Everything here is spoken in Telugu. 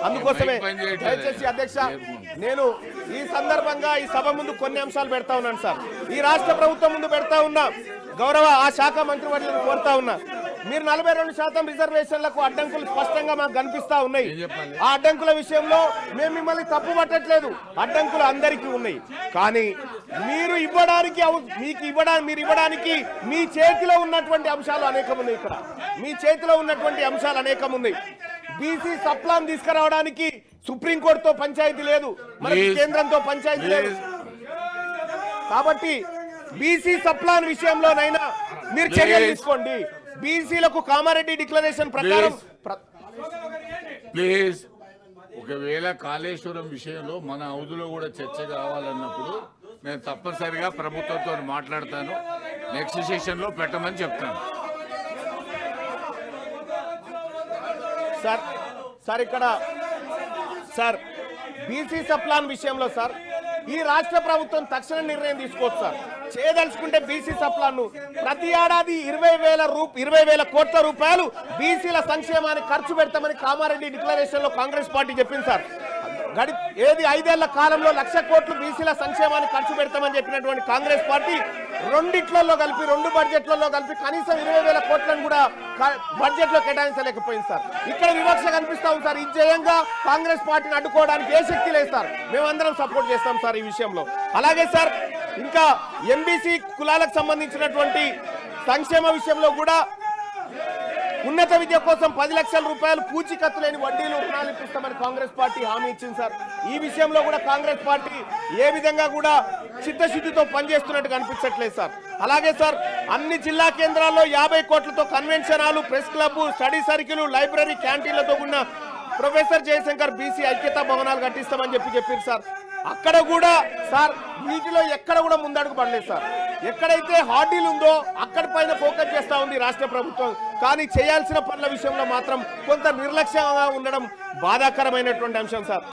అందుకోసమే దయచేసి అధ్యక్ష నేను ఈ సందర్భంగా ఈ సభ ముందు కొన్ని అంశాలు పెడతా ఉన్నాను సార్. ఈ రాష్ట్ర ప్రభుత్వం ముందు పెడతా ఉన్నా, గౌరవ ఆ శాఖ మంత్రివర్యులను కోరుతా ఉన్నా, మీరు 42% రిజర్వేషన్లకు అడ్డంకులు స్పష్టంగా మాకు కనిపిస్తా ఉన్నాయి. ఆ అడ్డంకుల విషయంలో మేము మిమ్మల్ని తప్పు పట్టట్లేదు, అడ్డంకులు అందరికీ ఉన్నాయి. కానీ మీరు ఇవ్వడానికి మీ చేతిలో ఉన్నటువంటి అంశాలు అనేకం ఉన్నాయి. ఇక్కడ మీ చేతిలో ఉన్నటువంటి అంశాలు అనేకం ఉన్నాయి. బీసీ సప్లాన్ తీసుకురావడానికి సుప్రీంకోర్టుతో పంచాయతీ లేదు, మనకి కేంద్రంతో పంచాయతీ లేదు. కాబట్టి బీసీ సప్లాన్ విషయంలోనైనా మీరు చర్యలు తీసుకోండి. బీసీలకు కామారెడ్డి డిక్లరేషన్ ప్రకారం ప్లీజ్ ఒకవేళ కాళేశ్వరం విషయంలో మన హౌదులో కూడా చర్చ కావాలన్నప్పుడు నేను తప్పనిసరిగా ప్రభుత్వంతో మాట్లాడతాను. నెక్స్ట్ సెషన్ లో పెట్టమని చెప్తాను. సార్ ఇక్కడ సార్ బీసీ సప్లాన్ విషయంలో సార్ ఈ రాష్ట్ర ప్రభుత్వం తక్షణ నిర్ణయం తీసుకోవచ్చు సార్. చేయదలుచుకుంటే బీసీ సప్లాన్ ప్రతి ఏడాది 20,000 కోట్ల రూపాయలు బీసీల సంక్షేమానికి ఖర్చు పెడతామని కామారెడ్డి డిక్లరేషన్ లో కాంగ్రెస్ పార్టీ చెప్పింది సార్. 5 ఏళ్ల కాలంలో 1,00,000 కోట్లు బీసీల సంక్షేమానికి ఖర్చు పెడతామని చెప్పినటువంటి కాంగ్రెస్ పార్టీ 2 బడ్జెట్లలో కలిపి కనీసం 20,000 కోట్లను కూడా బడ్జెట్ లో కేటాయించలేకపోయింది సార్. ఇక్కడ వివక్ష కనిపిస్తా ఉంది సార్. ఈ జయంగా కాంగ్రెస్ పార్టీని అడ్డుకోవడానికి ఏ శక్తి లేదు సార్. మేమందరం సపోర్ట్ చేస్తాం సార్ ఈ విషయంలో. అలాగే సార్ ఇంకా ఎంబీసీ కులాలకు సంబంధించినటువంటి సంక్షేమ విషయంలో కూడా ఉన్నత విద్య కోసం 10 లక్షల రూపాయలు పూచీకత్తు లేని వడ్డీలు రుణాలు ఇప్పిస్తామని కాంగ్రెస్ పార్టీ హామీ ఇచ్చింది సార్. ఈ విషయంలో కూడా కాంగ్రెస్ పార్టీ ఏ విధంగా కూడా చిత్తశుద్ధితో పనిచేస్తున్నట్టు కనిపించట్లేదు సార్. అలాగే సార్ అన్ని జిల్లా కేంద్రాల్లో 50 కోట్లతో convention hall, press club, study circle, library, క్యాంటీన్లతో ఉన్న ప్రొఫెసర్ జయశంకర్ బీసీ ఐక్యతా భవనాలు కట్టిస్తామని చెప్పారు సార్. అక్కడ కూడా సార్ వీటిలో ఎక్కడ కూడా ముందడుగు పడలేదు సార్. ఎక్కడైతే హార్డీలు ఉందో అక్కడి పైన ఫోకస్ చేస్తా ఉంది రాష్ట్ర ప్రభుత్వం. కానీ చేయాల్సిన పనుల విషయంలో మాత్రం కొంత నిర్లక్ష్యంగా ఉండడం బాధాకరమైనటువంటి అంశం సార్.